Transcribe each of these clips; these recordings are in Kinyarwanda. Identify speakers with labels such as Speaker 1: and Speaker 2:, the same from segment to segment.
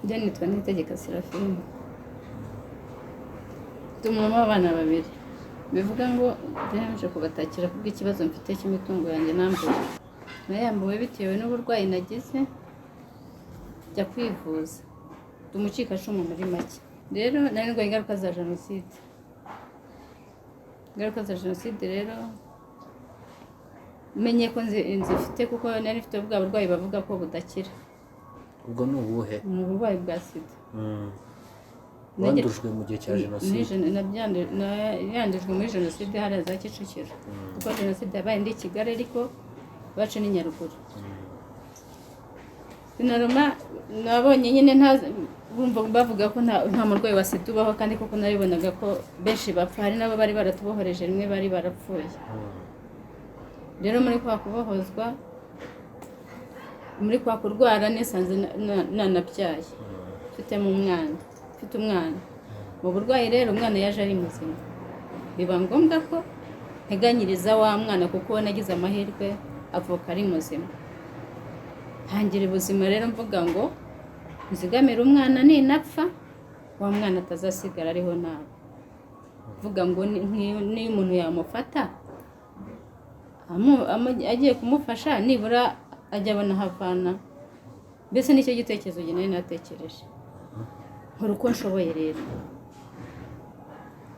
Speaker 1: Njye nitwa Niyitegeka Serafine. Tumama abana babiri. Bivuga ngo byemeje kubatakira kubwo ikibazo mfite cy'imitungo yanjye nambuwe. Nayambuwe bitewe n'uburwayi nagize njya kwivuza. Tumucikacumu muri make. Rero nari ndwaye ingaruka za jenoside. Ingaruka za jenoside rero menye ko nzifite kuko nari mfite bwa burwayi bavuga ko budakira.
Speaker 2: Ubwo ni ubuhe?
Speaker 1: Ni uburwayi bwa sida.
Speaker 2: Wandujwe mu gihe cya jenoside?
Speaker 1: Yandujwe muri jenoside hariya za Kicukiro. Kuko jenoside yabaye ndi i Kigali ariko bacu ni Nyaruguru. Sinaroma nabonye nyine bavuga ko nta murwayi wa sida ubaho, kandi koko nabibonaga ko benshi bapfa. Hari n'abo bari baratubohoreje rimwe bari barapfuye. Rero muri kwa kubohozwa, muri kwa kurwara nisanze nanabyaye. Mfite umwana. Mu burwayi rero umwana yaje ari muzima. Biba ngombwa ko nteganyiriza wa mwana kuko nagize amahirwe avuka ari muzima. Hangira ubuzima rero mvuga ngo nzigamire umwana ninapfa wa mwana atazasigara ariho nawe. Mvuga ngo ni umuntu yamufata agiye kumufasha nibura ajya abona havana. Mbese nicyo gitekerezo nari natekereje. Nkora uko nshoboye rero.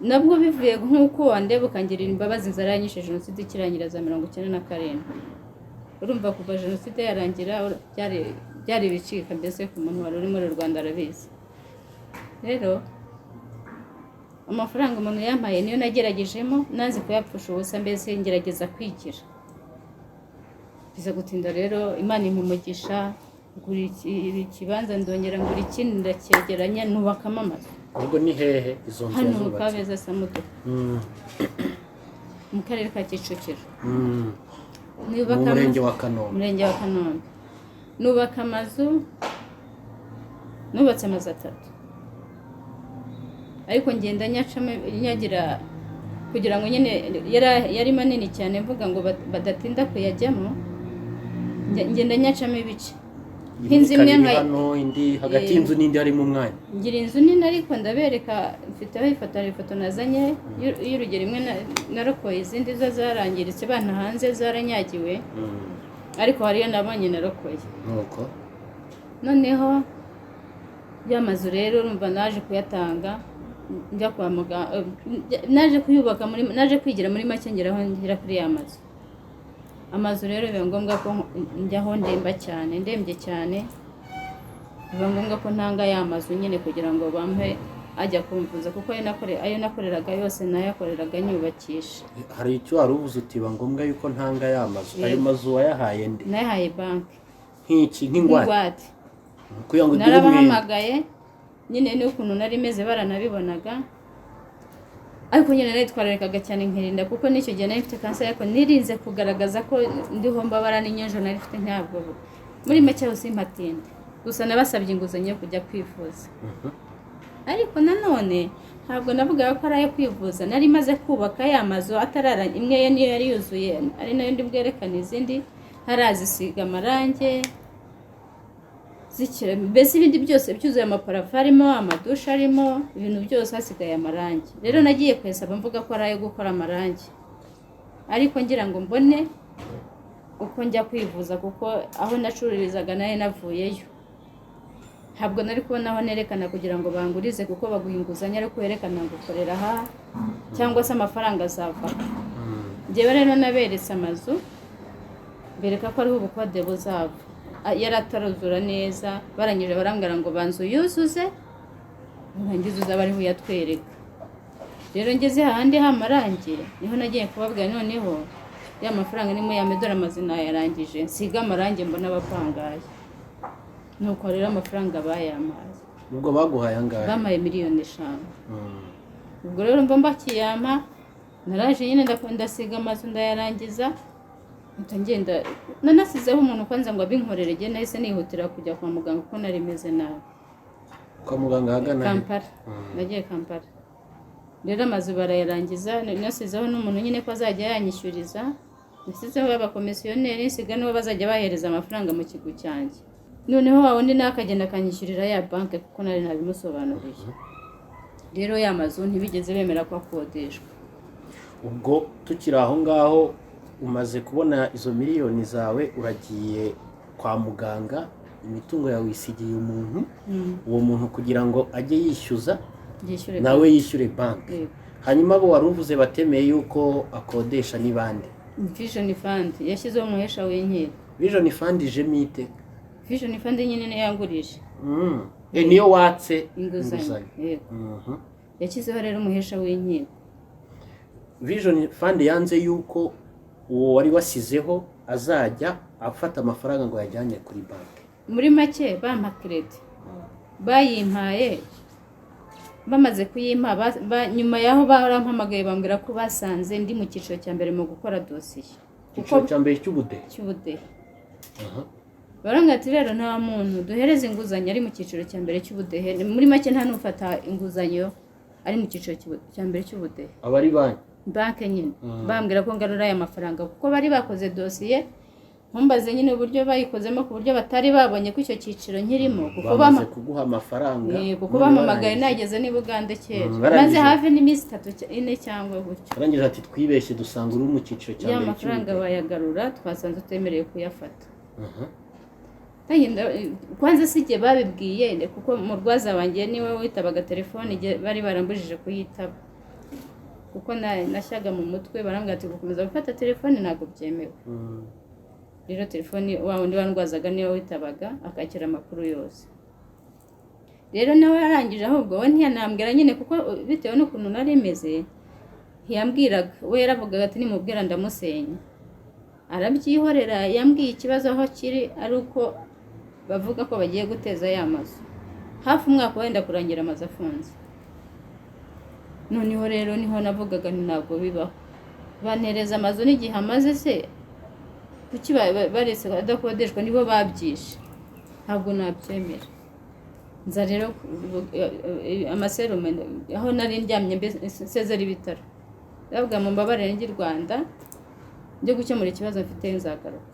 Speaker 1: Nabwo bivuye nk'uko wandeba ukangirira imbabazi zaranyishe jenoside ikirangira za 1997. Urumva kuva jenoside yarangira byari bicika mbese ku muntu wari uri muri Rwanda arabizi. Rero amafaranga umuntu yampaye niyo nageragejemo, nazi kuyapfusha ubusa, mbese ngerageza kwigira. Biza gutinda rero Imana impumugisha, ngura ikibanza ndongera ngura ikindi ndacyegeranya nubakamo amazu.
Speaker 2: Ubwo ni hehe izo nzu
Speaker 1: Hano
Speaker 2: zubatse?
Speaker 1: mu Kabeza Samudo. Mu karere ka Kicukiro.
Speaker 2: Mu murenge wa Kanombe.
Speaker 1: Murenge wa Kanombe. Nubaka amazu, nubatse amazu 3. Ariko ngenda nyacamo nyagira kugira ngo nyine yari manini cyane, mvuga ngo badatinda kuyajyamo. Ngenda nyacamo ibice.
Speaker 2: Inzu imwe hano, indi hagati y'inzu n'indi harimo umwanya.
Speaker 1: Ngira inzu nini ariko ndabereka mfiteho ifoto nazanye y'urugero imwe narokoye, izindi zo zarangiritse bana hanze zaranyagiwe. Ariko hariyo nabonye narokoye.
Speaker 2: Nuko
Speaker 1: Noneho byamazu rero urumva naje kuyatanga njya kwa muganga, naje kuyubaka naje kwigira muri make ngeraho ngira kuri ya mazu. Amazu rero biba ngombwa ko njyaho ndembye cyane. Biba ngombwa ko ntanga ya mazu nyine kugira ngo bampe ajya kumvuza, kuko ayo nakoreraga yose nayakoreraga nyubakisha.
Speaker 2: hari icyo wari ubuze uti biba ngombwa yuko ntanga ya mazu. Ayo mazu wayahaye nde?
Speaker 1: Nayahaye banki.
Speaker 2: Nk'ingwate? Kugira ngo
Speaker 1: narabahamagaye nyine n'ukuntu nari meze baranabibonaga. Ariko nyine naritwararikaga cyane nkirinda, kuko n'icyo gihe nari mfite kanseri, ariko nirinze kugaragaza ko ndiho mbabara n'inyejo nari mfite ntabwo. Muri make hose mpatinde. Gusa nabasabye inguzanyo kujya kwivuza. Ariko nanone ntabwo navuga ko ari ayo kwivuza. Nari maze kubaka ya mazu atarara, imwe ye niyo yari yuzuye, ari nayo ndi bwerekane, izindi harazisiga amarange zikira. Mbese ibindi byose byuzuye, amaparafu arimo, amadusha arimo, ibintu byose hasigaye amarange. Rero nagiye kwesaba mvuga ko ari ayo gukora amarange, ariko ngira ngo mbone uko njya kwivuza, kuko aho nacururizaga nayo navuyeyo. Ntabwo nari kubona aho nerekana kugira ngo bangurize, kuko baguha inguzanyo ariko werekana ngo ukorera aha cyangwa se amafaranga azava. Njyewe rero naberetse amazu, bereka ko ariho ubukode buzava. Yari ataruzura neza, barangije barambwira ngo banzu yuzuze, urangiza uzaba ariho uyatwereka. Rero ngeze hahandi h'amarange niho nagiye kubabwira, noneho ya mafaranga nimo yamedora amazina yarangije, nsiga amarange mbona abapangaye. Nuko rero amafaranga bayampaye.
Speaker 2: Ubwo baguhaye angahe?
Speaker 1: Bamaye 5 miliyoni. Ubwo rero mbomba kiyama, naraje nyine ndasiga amazu ndayarangiza. Ngenda nanasizeho umuntu kwanza ngo abinkorere, je nahise nihutira kujya kwa muganga kuko nari meze nabi.
Speaker 2: Kwa muganga hagana
Speaker 1: Kampala. Nagiye Kampala. Rero amazu barayarangiza, nasizeho n'umuntu nyine ko azajya yanyishyuriza. Nasizeho abakomisiyoneri, nsiga n'abo bazajya bahereza amafaranga mu kigo cyanjye. noneho wa wundi nawe akagenda akanyishyurira ya banki kuko nari nabimusobanuriye. Rero ya mazu ntibigeze bemera ko akodeshwa.
Speaker 2: ubwo tukiri aho ngaho umaze kubona izo miliyoni zawe, uragiye kwa muganga, imitungo yawe isigiye umuntu, uwo muntu kugira ngo ajye yishyuza nawe yishyure banki. Hanyuma abo wari uvuze batemeye yuko akodesha ni bande?
Speaker 1: Vision Fund yashyizeho umuhesha w'inkiko.
Speaker 2: Vision Fund ije mite?
Speaker 1: Vision Fund nyine niyo yangurije.
Speaker 2: Niyo watse
Speaker 1: inguzanyo. Yashyizeho rero umuhesha w'inkiko.
Speaker 2: Vision Fund yanze yuko uwo wari wasizeho azajya afata amafaranga ngo yajyanye kuri banki.
Speaker 1: Muri make bampa credit, bayimpaye, bamaze kuyimpa nyuma yaho barampamagaye bambwira ko basanze ndi mu cyiciro cya mbere mu gukora dosiye.
Speaker 2: Icyiciro cya mbere cy'ubudehe.
Speaker 1: Barambwira ati rero nta muntu duhereza inguzanyo ari mu cyiciro cya mbere cy'ubudehe. Muri make nta n'ufata inguzanyo ari mu cyiciro cya mbere cy'ubudehe.
Speaker 2: Abari
Speaker 1: banki nyine bambwira ko ngarura aya mafaranga kuko bari bakoze dosiye, nkumbaze nyine uburyo bayikozemo ku buryo batari babonye ko icyo cyiciro nkirimo, kuko
Speaker 2: bamaze kuguha amafaranga,
Speaker 1: kuko bamamagaye nageze ni Bugande kera, maze hafi n'iminsi 3-4 cyangwa gutyo.
Speaker 2: Barangije ati twibeshye dusanga uri mu cyiciro cya mbere.
Speaker 1: Ya mafaranga bayagarura, twasanze tutemereye kuyafata. Kwanza sijye babibwiye kuko murwaza wanjye niwe witabaga telefone bari barambujije kuyitaba, kuko nashyaga mu mutwe. Barambwira ati gukomeza gufata telefone ntabwo byemewe. Rero telefone wa wundi wandwazaga niwe witabaga akakira amakuru yose. Rero nawe yarangije ahubwo we ntiyanambwira nyine kuko bitewe n'ukuntu nari meze, ntiyambwiraga. We yaravugaga ati nimubwira ndamusenya, arabyihorera. Yambwiye ikibazo aho kiri ari uko bavuga ko bagiye guteza ya mazu, hafi umwaka wenda kurangira amazu afunze. Noneho rero niho navugaga ntabwo bibaho, bantereza amazu n'igihe amaze se kuki baretse adakodeshwa, nibo babyishe. Ntabwo nabyemera. Nza rero amaserume aho nari ndyamye nsezera ibitaro, bavuga mu mbabarire njye Rwanda njye gukemura ikibazo mfite nzagaruka.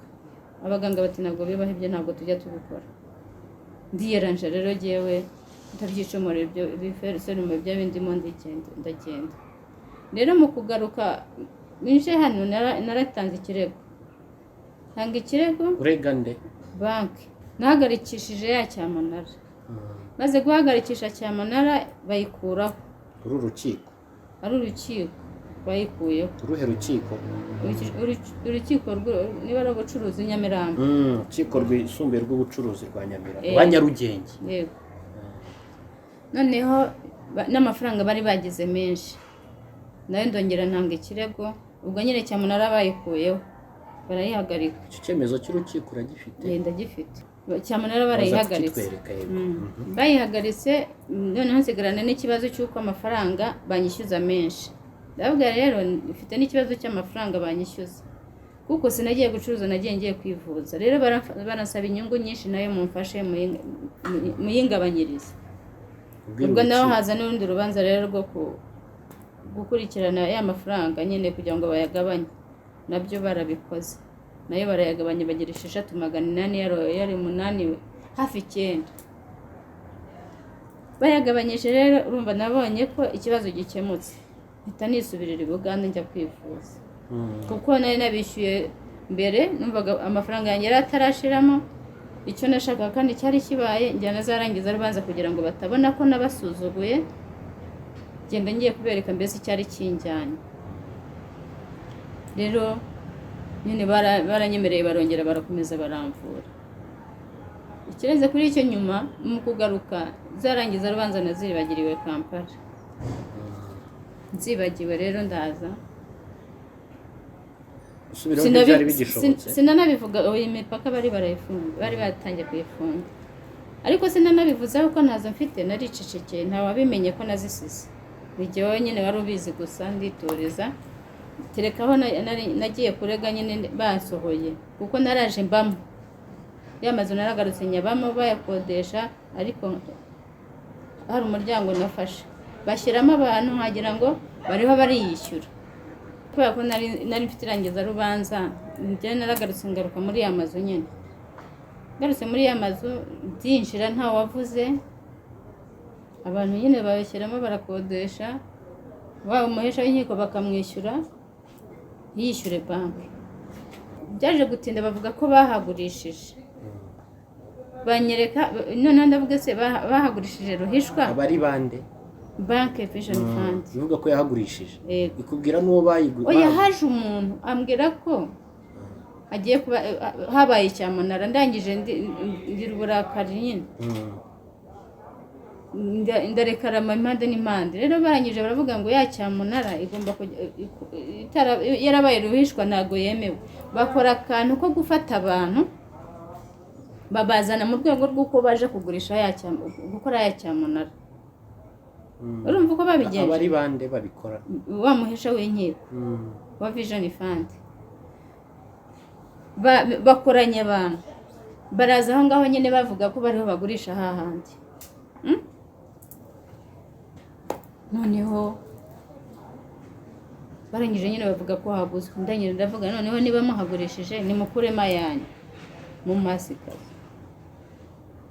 Speaker 1: Abaganga bati ntabwo bibaho ibyo, ntabwo tujya tubikora. Ndiyeranje rero jewe ndabyicomora ibyo serume by'abindimo ndagenda. Rero mu kugaruka nje hano naratanze ikirego. Tanga ikirego
Speaker 2: urega nde?
Speaker 1: Banki nahagarikishije ya cyamunara. Maze guhagarikisha cyamunara bayikuraho.
Speaker 2: Uru rukiko?
Speaker 1: Ari urukiko bayikuyeho.
Speaker 2: Uruhe rukiko?
Speaker 1: Urukiko niba ari ubucuruzi Nyamirambo.
Speaker 2: Urukiko rwisumbuye rw'ubucuruzi rwa Nyamirambo rwa Nyarugenge.
Speaker 1: Yego. Noneho n'amafaranga bari bagize menshi, nayo ndongera ntanga ikirego. Ubwo nyine cyamunara bayikuyeho barayihagarika.
Speaker 2: Icyo cyemezo cy'urukiko uragifite?
Speaker 1: Ndagifite. Cyamunara barayihagaritse. Bayihagaritse. Noneho nsigarana n'ikibazo cy'uko amafaranga banyishyuza menshi. Ndavuga rero mfite n'ikibazo cy'amafaranga banyishyuza, kuko sinagiye gucuruza, nagiye ngiye kwivuza. Rero barasaba inyungu nyinshi, nayo mumfashe muyingabanyirize. Ubwo naho haza n'urundi rubanza rero rwo gukurikirana ya mafaranga nyine kugira ngo bayagabanye. Nabyo barabikoze, nayo barayagabanya bagira 6,800 yari 8 hafi 9. Bayagabanyije rero urumva nabonye ko ikibazo gikemutse, mpita nisubirira i Bugande njya kwivuza. Kuko nari nabishyuye mbere, numvaga amafaranga yanjye atarashiramo. Icyo nashaka kandi cyari kibaye, njyana zarangiza rubanza kugira ngo batabona ko nabasuzuguye. Genda ngiye kubereka mbese cyari kinjyanye. Rero nyine baranyemereye, barongera barakomeza baramvura. Ikirenze kuri icyo nyuma mu kugaruka zarangiza rubanza nazibagiriwe Kampala. Nzibagiwe rero ndaza. Sinanabivuga imipaka bari barayifunga, bari batangiye kuyifunga. Ariko sinanabivuze ko ntazo mfite, naricecekeye, nta wabimenye ko nazisize. Bijyewe nyine wari ubizi gusa nditoreza. Terekaho nagiye kurega nyine basohoye, kuko naraje mbamo. Yamaze naragarutse nyabamo bayakodesha, ariko hari umuryango nafashe bashyiramo abantu nkagira ngo bariho bariyishyura. Kubera ko nari mfite irangiza rubanza, njye naragarutse ngaruka muri ya mazu nyine. ngarutse muri ya mazu byinjira nta wavuze, abantu nyine babishyiramo barakodesha, waba umuhesha w'inkiko bakamwishyura yishyure banki. Byaje gutinda bavuga ko bahagurishije, banyereka noneho ndavuga se bahagurishije ruhishwa.
Speaker 2: abari bande?
Speaker 1: Banki Vision Fund
Speaker 2: ivuga ko yahagurishije.
Speaker 1: Yego.
Speaker 2: ikubwira n'uwo bayiguze?
Speaker 1: Oya, haje umuntu ambwira ko hagiye kuba habaye icyamunara, ndangije ngira uburakari nyine. Ndarekarama impande n'impande. Rero barangije baravuga ngo ya cyamunara igomba yarabaye ruhishwa ntago yemewe. Bakora akantu ko gufata abantu babazana mu rwego rw'uko baje kugurisha gukora ya cyamunara. Urumva uko babigenje?
Speaker 2: abari bande babikora?
Speaker 1: Wa muhesha w'inkiko wa Vision Fund bakoranye abantu baraza aho ngaho nyine bavuga ko bariho bagurisha hahandi. Noneho barangije nyine bavuga ko haguzwe. Ndangije ndavuga noneho niba muhagurishije nimukuremo ayanyu mu masikazi.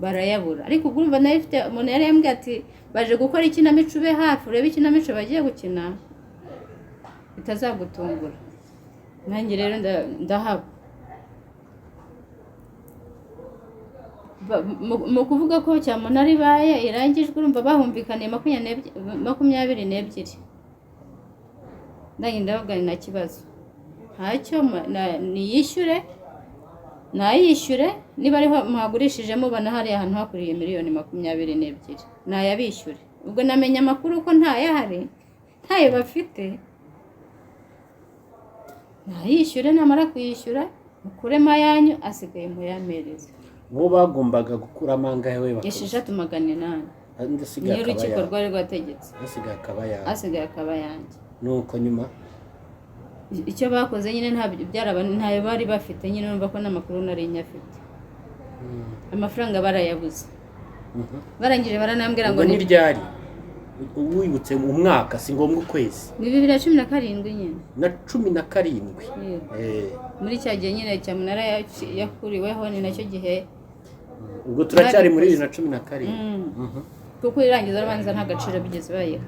Speaker 1: Barayabura. Ariko urumva nayo ifite umuntu yari yambwiye ati baje gukora ikinamico, ube hafi urebe ikinamico bagiye gukina bitazagutungura. Nanjye rero ndahaba. Mu kuvuga ko cyamunara ibaye irangijwe, urumva bahumvikaniye 22. Nanjye ndavuga nta kibazo, ntacyo niyishyure, nayishyure. Niba ariho muhagurishije mubona hari ahantu hakuriye miliyoni 22, nayabishyure. Ubwo namenye amakuru ko ntayahari, ntayo bafite. Nayishyure, namara kuyishyura mukuremo ayanyu, asigaye muyamereze.
Speaker 2: uwo bagombaga gukuramo angahe we bakavuga?
Speaker 1: 6,800. Niyo urukiko rwari rwategetse. Asigaye akaba yanjye.
Speaker 2: Nuko nyuma
Speaker 1: icyo bakoze nyine ntayo bari bafite nyine, numva ko n'amakuru nari nyafite. Amafaranga barayabuze. Barangije baranambwira ngo
Speaker 2: ni ryari wibutse umwaka, si ngombwa ukwezi?
Speaker 1: Ni 2017 nyine.
Speaker 2: Na 17?
Speaker 1: Muri cya gihe nyine cyamunara yakuriweho, ni nacyo gihe.
Speaker 2: Ubwo turacyari muri 2017.
Speaker 1: Kuko irangiza rubanza nta gaciro bigeze bayiha.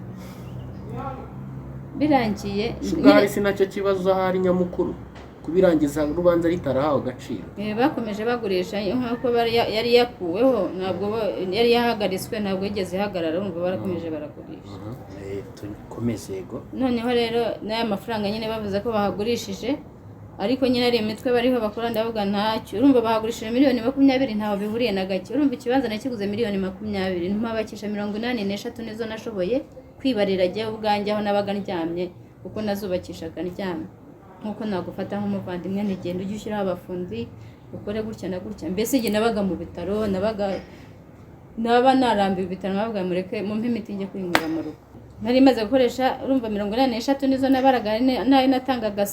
Speaker 1: Birangiye
Speaker 2: ubwari sinacyo kibazo ahari nyamukuru kubirangiza rubanza ritarahawe agaciro.
Speaker 1: Bakomeje bagurisha nk'uko yari yakuweho, ntabwo yari yahagaritswe, ntabwo yigeze ihagarara. Urumva barakomeje baragurisha.
Speaker 2: Komeze yego.
Speaker 1: Noneho rero n'aya mafaranga nyine bavuze ko bahagurishije, ariko nyine ari imitwe bariho bakora. Ndavuga ntacyo. Urumva bahagurishije miliyoni 20, ntaho bihuriye na gake. Urumva ikibanza nakiguze miliyoni 20, mpabakisha 83 nizo nashoboye kwibarira ajya ubwanjye aho nabaga ndyamye, kuko nazubakishaga ndyamye. Nkuko nagufata nk'umuvandimwe, ntigenda ujye ushyiraho abafundi ukore gutya na gutya. Mbese igihe nabaga mu bitaro, naba narambiwe ibitaro, nabaga mureke mumpe imiti njye kwinywera mu rugo. Nari maze gukoresha urumva 83 nizo nabaraga, nayo natangaga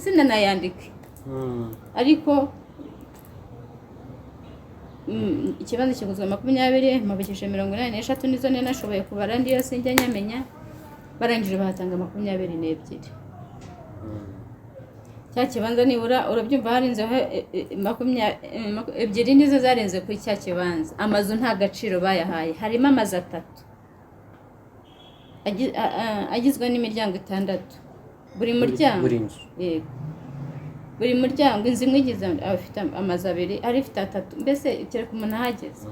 Speaker 1: sinanayandike. Ariko ikibanza kiguzwe 20, mpabikisha 83 nizo nashoboye kubara, ndiyo sinjya nyamenya. Barangije bahatanga 22. Cya kibanza nibura urabyumva harinzeho 2 nizo zarenze kuri cya kibanza. Amazu nta gaciro bayahaye. Harimo amazu 3 agizwe n'imiryango 6. Buri muryango yego, buri muryango inzu imwe igize afite amazu 2, ari ifite 3. Mbese kereka umuntu ahageze.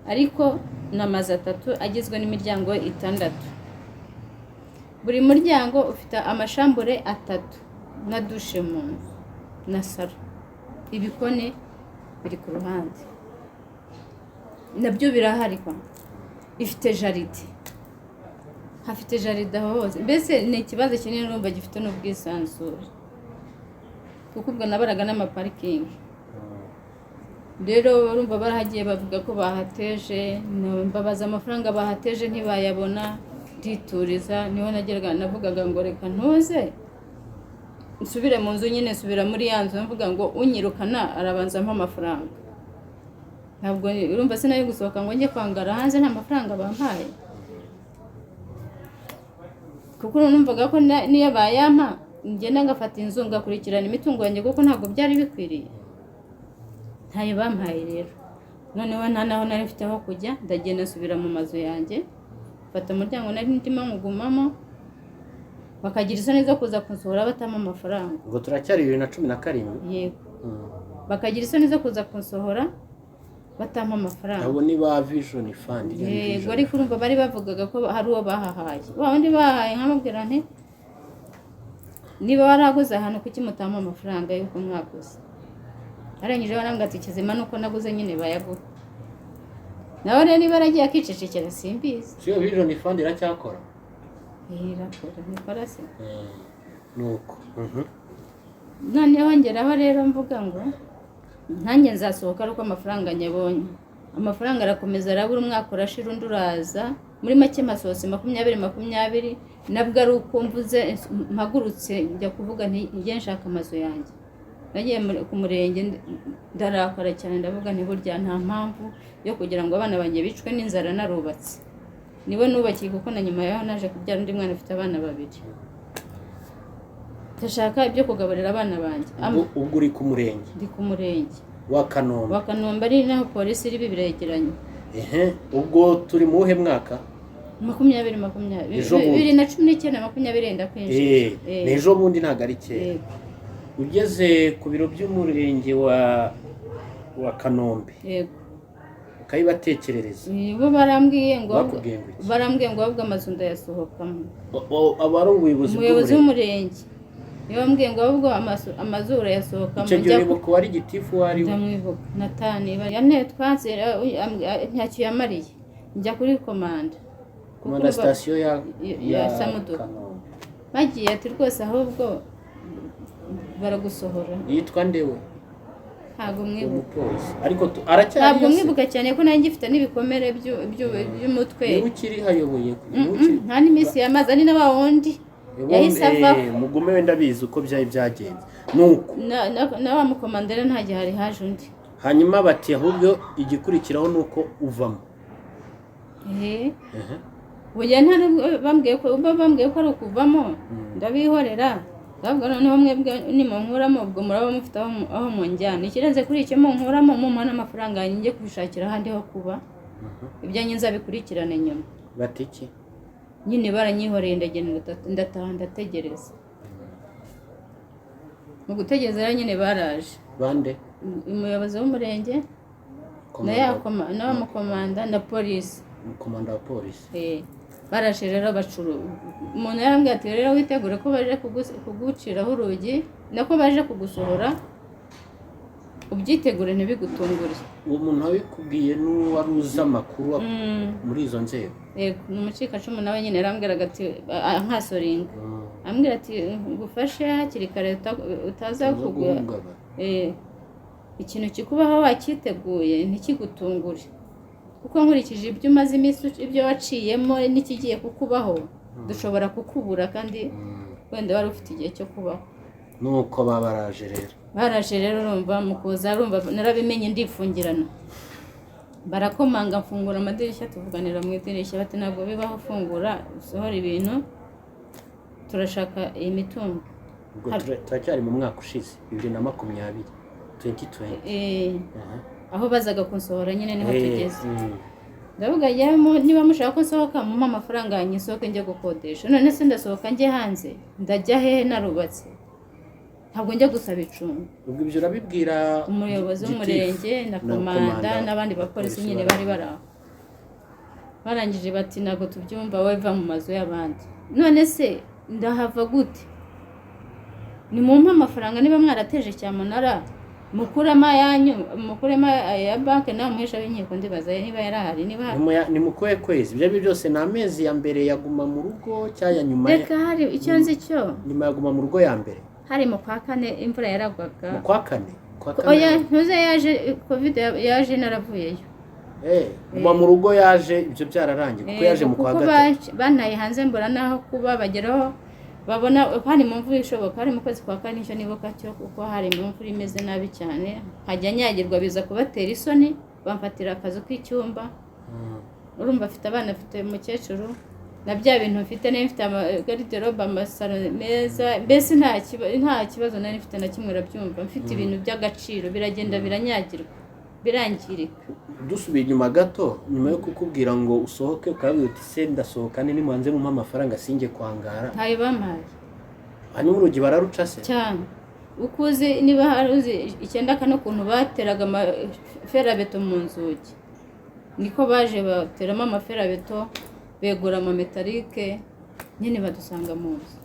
Speaker 1: Ariko n'amazu 3 agizwe n'imiryango 6. Buri muryango ufite amashambure 3 na dushe mu nzu na salo. Ibikone biri ku ruhande nabyo birahari. Ifite jaride, hafite jaride hose. Mbese ni ikibazo kinini, urumva gifite n'ubwisanzure, kuko ubwo nabaraga n'amaparikingi. Rero urumva barahagiye bavuga ko bahateje, mbabaza amafaranga bahateje ntibayabona, ndituriza. Niho navugaga ngo reka ntuze nsubire mu nzu nyine, subira muri ya nzu. Mvuga ngo unyirukana arabanza ampa amafaranga. Ntabwo urumva sinayo gusohoka ngo njye kwangara hanze nta mafaranga bampaye, kuko numvaga ko niyo bayampa ngenda ngafata inzu ngakurikirana imitungo yanjye, kuko ntabwo byari bikwiriye. ntayo bampaye rero. Noneho nta naho nari mfite aho kujya, ndagenda nsubira mu mazu yanjye, mfata umuryango nari ndimo nkugumamo, bakagira isoni zo kuza kunsohora batama amafaranga.
Speaker 2: Ngo turacyari 2017.
Speaker 1: Yego. Bakagira isoni zo kuza kunsohora batama amafaranga.
Speaker 2: Abo ni ba Vision Fund.
Speaker 1: Yego, ariko urumva bari bavugaga ko hari uwo bahahaye. Wa wundi bahaye nkamubwira nti niba waraguze ahantu kuki mutama amafaranga yuko mwaguze. Arangije barambwira ati kizima nuko naguze nyine bayaguha. Nawe rero niba aragiye akicecekera simbizi.
Speaker 2: Siyo Vision Fund iracyakora?
Speaker 1: Irakora nikora se.
Speaker 2: Nuko.
Speaker 1: Noneho ngeraho rero mvuga ngo ntange nzasohoka ariko amafaranga nyabonye. Amafaranga arakomeza arabura, umwaka urashira undi uraza. Muri make masohose 2020 nabwo ari uko mvuze mpagurutse njya kuvuga nti ngiye nshaka amazu yanjye. Nagiye ku murenge ndarakara cyane, ndavuga nti burya nta mpamvu yo kugira ngo abana banjye bicwe n'inzara narubatse. Niwe nubakiye kuko na nyuma yaho naje kubyara undi mwana ufite abana 2. Ndashaka ibyo kugaburira abana banjye.
Speaker 2: Ubwo uri ku murenge?
Speaker 1: Ndi ku murenge
Speaker 2: wa Kanombe.
Speaker 1: Wa Kanombe ari naho polisi iri biregeranye.
Speaker 2: Ubwo turi mu he mwaka?
Speaker 1: 2019 2019 kwinjira.
Speaker 2: Nejo bundi ntago ari kera. Ugeze ku biro by'umurenge wa Kanombe.
Speaker 1: Yego.
Speaker 2: Ukayibatekerereza.
Speaker 1: Bo barambwiye ngo ahubwo amazu ndayasohokamo.
Speaker 2: Abari
Speaker 1: umuyobozi w'umurenge yambwiye ngo ahubwo amazu urayasohokamo.
Speaker 2: Icyo gihe nibuka wari gitifu wari
Speaker 1: ndamwibuka Natani yane twanze ntacyo yamariye. Njya kuri komanda
Speaker 2: station
Speaker 1: ya Samuduka. Bagiye ati rwose ahubwo baragusohora.
Speaker 2: Yitwa ndewe?
Speaker 1: Ntabwo mwibuka.
Speaker 2: Ariko aracyari
Speaker 1: ntabwo mwibuka cyane ko nanjye mfite n'ibikomere by'umutwe.
Speaker 2: Niwe ukiri hayoboye?
Speaker 1: Nta n'imisi yamaze ari n'abawundi yahise avaho.
Speaker 2: Mugume wenda bizi uko byari byagenze. Nuko
Speaker 1: na wa mukomandera nta gihe hari haje undi.
Speaker 2: Hanyuma bati ahubwo igikurikiraho nuko uvamo.
Speaker 1: Burya bambwiye ko ari ukuvamo ndabihorera. Ntabwo noneho mwebwe nimunkuramo ubwo muraba mufite aho munjyana. Ikirenze kuri icyo munkuramo mumpa n'amafaranga yanjye njye kubishakira ahandi ho kuba. Ibyanjye nzabikurikirane nyuma.
Speaker 2: Bati iki?
Speaker 1: Nyine baranyihoreye ndagenda ndataha ndategereza. Mu gutegereza rero nyine baraje.
Speaker 2: Bande?
Speaker 1: Umuyobozi w'umurenge na wa mukomanda na polisi.
Speaker 2: Umukomanda wa polisi.
Speaker 1: Barashe rero bacuru. Umuntu yarambwiye ati rero witegure ko baje kuguciraho urugi nako baje kugusohora. Ubyitegure ntibigutungure.
Speaker 2: Uwo muntu wabikubwiye n'uwari uzi amakuru muri izo nzego?
Speaker 1: Yego, ni umucikacumu nawe nyine yarambwiraga ati nkasoringa. Ambwira ati ngufashe hakiri kare utaza kugwa. Ikintu kikubaho wakiteguye ntikigutungure. Kuko nkurikije ibyo umaze iminsi ibyo waciyemo n'ikigiye kukubaho dushobora kukubura kandi wenda wari ufite igihe cyo kubaho.
Speaker 2: Nuko baraje rero urumva mukuza urumva narabimenye ndifungirana. Barakomanga mfungura amadirishya tuvuganira mu idirishya bati ntabwo bibaho fungura usohora ibintu turashaka iyi mitungo. Ubwo turacyari mu mwaka ushize 2020.
Speaker 1: Aho bazaga kunsohora nyine niho tugeze. Ndavuga yamo niba mushaka ko nsohoka mu amafaranga yanjye sohoke njye gukodesha. None se ndasohoka njye hanze ndajya hehe narubatse? Ntabwo njya gusaba icumbi.
Speaker 2: Ubwo ibyo urabibwira
Speaker 1: umuyobozi w'umurenge na komanda n'abandi bapolisi nyine bari baraho. Barangije bati ntabwo tubyumva weva mu mazu y'abandi. None se ndahava gute? Ni mumpa amafaranga niba mwarateje cyamunara mukurema yanyu mukurema ya banke na muhesha w'inkiko ndibaza niba yarahari niba
Speaker 2: ni mukoye kwezi ibyo byose na amezi ya mbere yaguma mu rugo cyaya nyuma
Speaker 1: reka hari icyo nzi cyo
Speaker 2: nyuma yaguma mu rugo ya mbere
Speaker 1: hari mu kwa kane imvura yaragwaga
Speaker 2: mu kwa kane
Speaker 1: oya ntuze yaje covid yaje naravuyeyo
Speaker 2: guma mu rugo yaje ibyo byararangiye kuko yaje mu kwa gatatu
Speaker 1: banaye hanze mbura naho kuba bageraho babona hari mu mvura ishoboka hari mu kwezi kwa kane icyo nibuka cyo kuko hari mu mvura imeze nabi cyane hajya nyagirwa biza kubatera isoni bamfatira akazi k'icyumba urumva afite abana afite umukecuru na bya bintu mfite nayo mfite garderobe amasaro meza mbese nta kibazo nari mfite na kimwe rabyumva mfite ibintu by'agaciro biragenda biranyagirwa birangirika.
Speaker 2: dusubiye inyuma gato, nyuma yo kukubwira ngo usohoke ukabwira uti se ndasohoka ni mubanze mumpa amafaranga sinjye kwangara,
Speaker 1: ntayo bampaye
Speaker 2: hanyuma urugi bararuca se?
Speaker 1: cyane. uko uzi niba hari uzi 9 kane ukuntu bateraga amaferabeto mu nzugi, niko baje bateramo amaferabeto begura amametalike nyine badusanga mu nzu.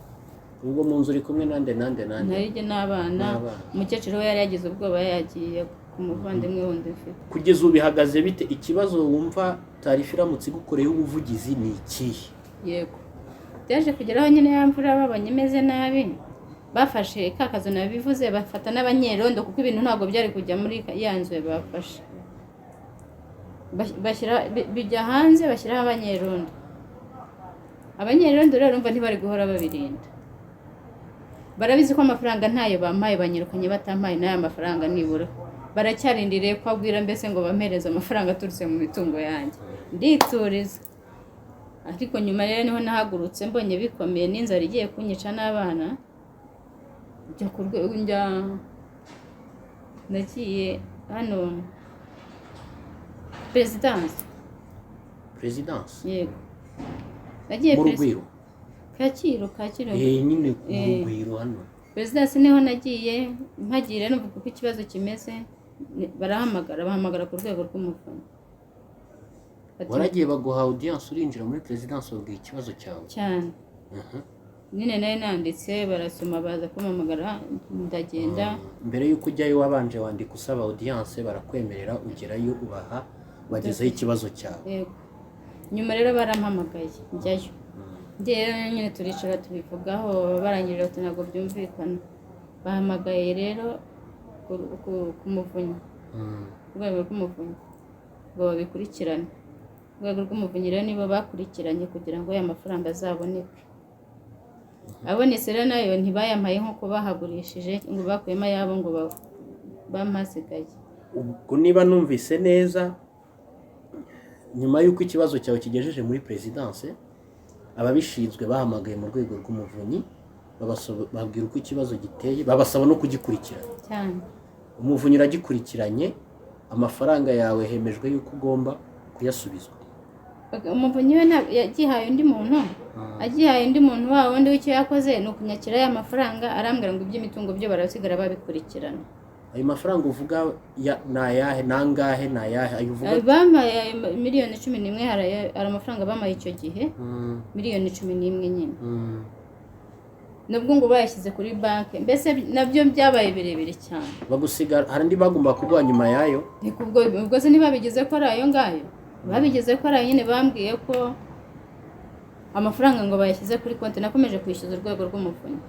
Speaker 2: ubwo mu nzu uri kumwe nande
Speaker 1: narijye n'abana. Umukecuru we yari yagize ubwoba yagiye ku muvandimwe wundi mfite.
Speaker 2: kugeza ubu bihagaze bite? ikibazo wumva Tarifa iramutse igukoreyeho ubuvugizi ni ikihe?
Speaker 1: Yego, byaje kugeraho nyine ya mvura babonye imeze nabi, bafashe ka kazu nabivuze bafata n'abanyerondo, kuko ibintu ntabwo byari kujya muri ya nzu bafashe, bashyira bijya hanze bashyiraho abanyerondo. Abanyerondo rero urumva ntibari guhora babirinda, barabizi ko amafaranga ntayo bampaye, banyirukanye batampaye n'aya mafaranga, nibura baracyarindiriye ko abwira mbese ngo bampereze amafaranga aturutse mu mitungo yanjye, ndituriza. Ariko nyuma rero niho nahagurutse mbonye bikomeye, n'inzara igiye kunyica n'abana, njya ku rwego nagiye hano perezidansi.
Speaker 2: Yego,
Speaker 1: nagiye
Speaker 2: mu Rugwiro,
Speaker 1: Kacyiru
Speaker 2: nyine mu Rugwiro hano
Speaker 1: perezidansi niho nagiye. Mpagiye numva uko ikibazo kimeze, bahamagara ku rwego rw'umuvunyi.
Speaker 2: waragiye baguha audience urinjira muri perezidansi babwira ikibazo cyawe?
Speaker 1: cyane. nyine nayo nanditse barasoma baza kumpamagara ndagenda.
Speaker 2: mbere y'uko ujyayo wabanje wandika usaba audience, barakwemerera ugerayo ubaha bagezeho ikibazo cyawe?
Speaker 1: Yego. nyuma rero barampamagaye njyayo, rero nyine turicara tubivugaho, barangirira ati ntabwo byumvikana. Bahamagaye rero ku muvunyi, urwego rw'umuvunyi ngo babikurikirane. Urwego rw'umuvunyi rero nibo bakurikiranye kugira ngo aya mafaranga azaboneke. Abonetse rero nayo ntibayampaye nk'uko bahagurishije ngo bakuyemo ayabo ngo bampasigaye.
Speaker 2: ubwo niba numvise neza, nyuma y'uko ikibazo cyawe kigejeje muri perezidansi, ababishinzwe bahamagaye mu rwego rw'umuvunyi, bababwira uko ikibazo giteye, babasaba no kugikurikirana
Speaker 1: cyane.
Speaker 2: umuvunyi uragikurikiranye, amafaranga yawe hemejwe yuko ugomba kuyasubizwa.
Speaker 1: Umuvunyi we yagihaye undi muntu, agihaye undi muntu wa wundi w'icyo yakoze ni ukunyakira ya mafaranga, arambwira ngo iby'imitungo byo barasigara babikurikirana.
Speaker 2: ayo mafaranga uvuga ni ayahe, nangahe, ni ayahe ayo uvuga?
Speaker 1: Bampaye miliyoni 11, hari amafaranga bampaye icyo gihe, miliyoni 11 nyine. Nubwo ngo bayashyize kuri banki, mbese nabyo byabaye birebire cyane.
Speaker 2: bagusigara, hari andi bagomba kuguha nyuma yayo?
Speaker 1: ubwo se ntibabigeze ko ari ayo ngayo, babigeze ko ari nyine. Bambwiye ko amafaranga ngo bayashyize kuri konti, nakomeje kwishyuza urwego rw'umuvunyi.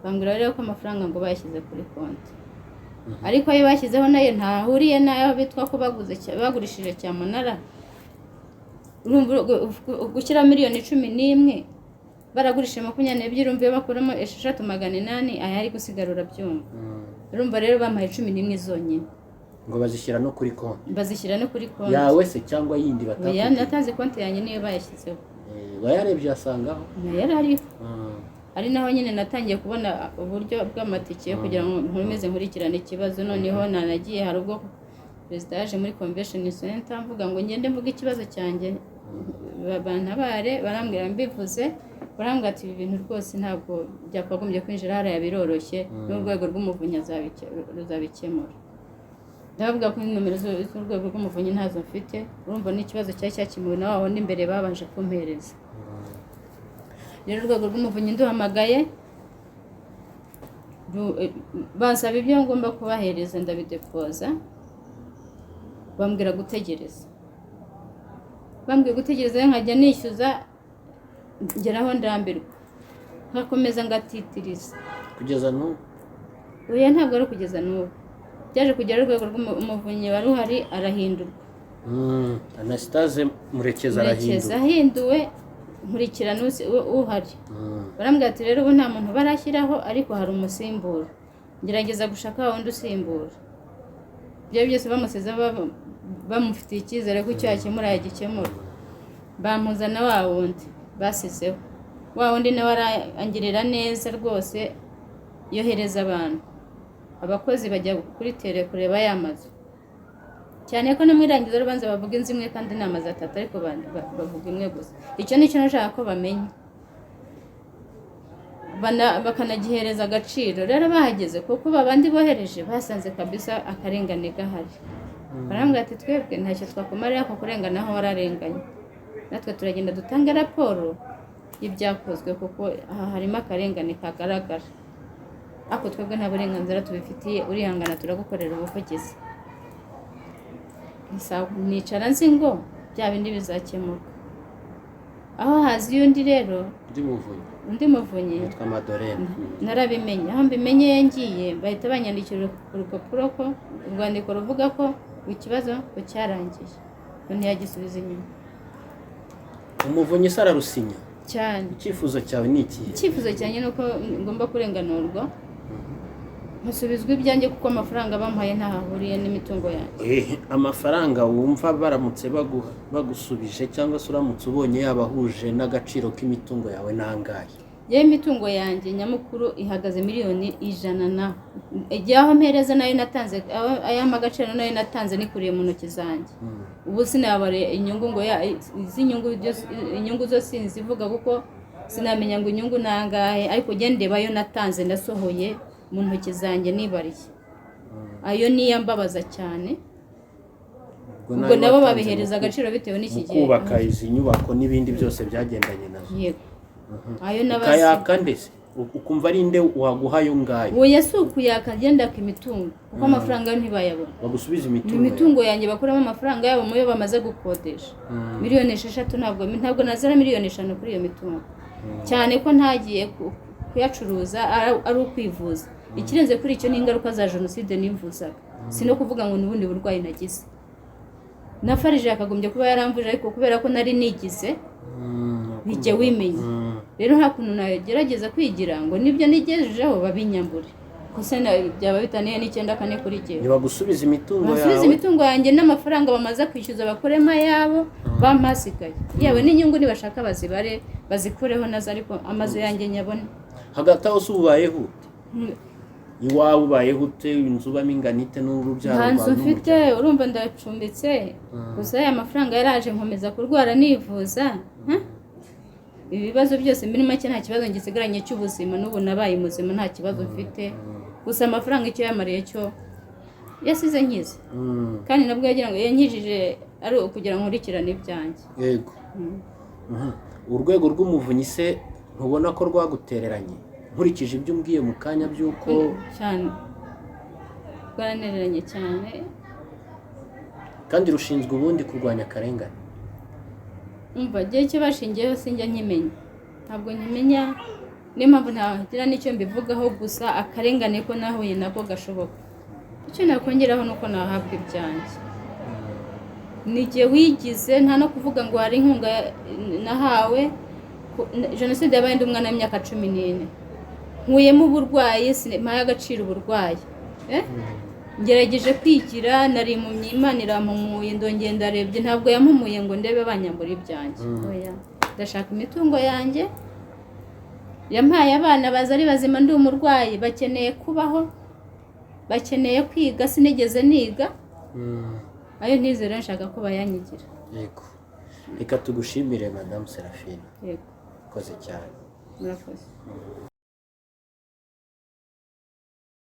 Speaker 1: Bambwira rero ko amafaranga ngo bayashyize kuri konti, ariko ayo bashyizeho nayo ntahuriye n'ayo bitwa ko bagurishije cyamunara. Gushyira miliyoni 11 baragurishije 22, urumva iyo bakuramo 6,800, aya ari gusigarura byumva. Urumva rero bampaye 11 zonyine
Speaker 2: ngo bazishyira no kuri konti?
Speaker 1: Bazishyira no kuri konti
Speaker 2: yawe se cyangwa yindi
Speaker 1: batakugira? Natazi konti yanjye niyo bayashyizeho.
Speaker 2: Wayarebye asangaho?
Speaker 1: Yari ariho. Ari naho nyine natangiye kubona uburyo bw'amatike kugira ngo nkomeze nkurikirane ikibazo. Noneho nanagiye, hari ubwo perezida yaje muri convention center mvuga ngo ngende mvuga ikibazo cyanjye, bantabare. Barambwira mbivuze, barambwira ati ibi bintu rwose ntabwo byakagombye kwinjira hariya, biroroshye n'urwego rw'umuvunyi ruzabikemura. Ndavuga ko nomero z'urwego rw'umuvunyi ntazo mfite, urumva n'ikibazo cyari cyakemuwe na waho n'imbere babanje kumpereza. Rero urwego rw'umuvunyi nduhamagaye, bansaba ibyo ngomba kubahereza, ndabidepoza. Bambwira gutegereza, nkajya nishyuza, ngeraho ndambirwa, nkakomeza ngatitiriza
Speaker 2: kugeza n'ubu.
Speaker 1: Oya, ntabwo ari kugeza n'ubu, byaje kugera urwego rw'umuvunyi wari uhari arahindurwa.
Speaker 2: Anastase Murekezi
Speaker 1: ahinduwe, nkurikirana uhari. Barambwira ati rero ubu nta muntu barashyiraho, ariko hari umusimbura, ngerageza gushaka wundi usimbura. Ibyo byose bamusize bamufitiye icyizere ko icyo yakemura yagikemura. Bampuzana wa wundi basizeho, wa wundi nawe arangirira neza rwose, yohereza abantu, abakozi bajya kuri tere kureba ya mazu. cyane ko no mu irangiza rubanza bavuga inzu imwe kandi inama zatatu ariko bavuga imwe gusa. Icyo nicyo nashaka ko bamenya bakanagihereza agaciro. Rero bahageze kuko babandi bohereje basanze kabisa akarengane gahari. Barambwira ati twebwe ntacyo twakumarira ko kurengana aho wararenganye, natwe turagenda dutanga raporo y'ibyakozwe kuko aha harimo akarengane kagaragara, ariko twebwe nta burenganzira tubifitiye, urihangana turagukorera ubuvugizi. Nicara nzi ngo bya bindi bizakemuka. Aho hazi y'undi rero undi muvunyi
Speaker 2: yitwa Madorene,
Speaker 1: narabimenye. Aho mbimenye ngiye bahita banyandikira urupapuro ko urwandiko ruvuga ko ikibazo ko cyarangiye, ntiyagisubiza inyuma.
Speaker 2: Umuvunyi se ararusinya
Speaker 1: cyane.
Speaker 2: Icyifuzo cyawe ni iki?
Speaker 1: Icyifuzo cyanjye ni uko ngomba kurenganurwa, musubizwa ibyanjye kuko amafaranga bamuhaye ntahahuriye n'imitungo yanjye.
Speaker 2: Amafaranga wumva baramutse bagusubije cyangwa se uramutse ubonye yabahuje n'agaciro k'imitungo yawe nangahe?
Speaker 1: Yewe imitungo yanjye nyamukuru ihagaze miliyoni 100 na igihe aho mpereza nayo natanze, ayama agaciro nayo natanze nikuriye mu ntoki zanjye. Ubu sinabare inyungu ngo inyungu zo sinzivuga kuko sinamenya ngo inyungu nangahe, ariko gendebayo natanze ndasohoye mu ntoki zanjye nibariye. Ayo niyo mbabaza cyane. Ubwo nabo babihereza agaciro bitewe n'iki gihe
Speaker 2: kubaka izi nyubako n'ibindi byose byagendanye nazo.
Speaker 1: Yego. Ayo nabasi
Speaker 2: kayaka ndetse ukumva ari nde waguha yo ngayo?
Speaker 1: Oya si ukuyaka agenda ku imitungo kuko amafaranga yo ntibayabona.
Speaker 2: Bagusubiza
Speaker 1: imitungo yanjye bakuramo amafaranga yabo muyo bamaze gukodesha. Miliyoni 6 ntabwo nazera miliyoni 5 kuri iyo mitungo. Cyane ko ntagiye kuyacuruza ari ukwivuza. Ikirenze kuri icyo ni ingaruka za jenoside nivuzaga. Sino kuvuga ngo n'ubundi burwayi nagize. Nafarije akagombye kuba yaramvuje ariko kubera ko nari nigize bijye wimenye. Rero nta kuntu nagerageza kwigira ngo nibyo nigejejeho babinyambure. Kose byaba bitaniye n'9 kuri gihe.
Speaker 2: Niba gusubiza imitungo yawe.
Speaker 1: Basubiza imitungo yanjye n'amafaranga bamaze kwishyuza bakorema yabo bampasigaye. Yewe n'inyungu nibashaka bazibare bazikureho nazo ariko amazu yanjye nyabone.
Speaker 2: Hagati aho subayeho iwawe ubayeho ute? Inzu baminganite n'urubyaro rwa
Speaker 1: n'umuryango ufite urumva ndacumbitse gusa aya mafaranga yaraje nkomeza kurwara nivuza. Ibibazo byose muri make nta kibazo ngisigaranye cy'ubuzima, n'ubu nabaye muzima nta kibazo mfite. Gusa amafaranga icyo yamariye cyo yasize nkize. Kandi nabwo yagira ngo yankijije ari ukugira ngo nkurikirane ibyanjye.
Speaker 2: Yego. Urwego rw'umuvunyi se ntubona ko rwagutereranye? Nkurikije ibyo umbwiye mu kanya by'uko
Speaker 1: cyane rwaranereranye cyane.
Speaker 2: Kandi rushinzwe ubundi kurwanya akarengane.
Speaker 1: Umva gihe cyo bashingiyeho sinjya nkimenya, ntabwo nkimenya. Niyo mpamvu ntagira n'icyo mbivugaho, gusa akarengane ko nahuye nako gashoboka. Icyo nakongeraho nuko nahabwa ibyanjye. Nigiye wigize nta no kuvuga ngo hari inkunga nahawe. Jenoside yabaye ndi umwana w'imyaka 14. Nkuyemo uburwayi simpaye agaciro uburwayi. Ngerageje kwigira nari mu Imana irampumuye ndongeye ndarebye ntabwo yampumuye ngo ndebe banyambura ibyanjye. Oya, ndashaka imitungo yanjye. Yampaye abana baza ari bazima ndi umurwayi bakeneye kubaho, bakeneye kwiga sinigeze niga. Ayo ntizera nshaka ko bayanyigira.
Speaker 2: Yego. Reka tugushimire Madame Seraphine.
Speaker 1: Yego.
Speaker 2: Koze cyane.
Speaker 1: Murakoze.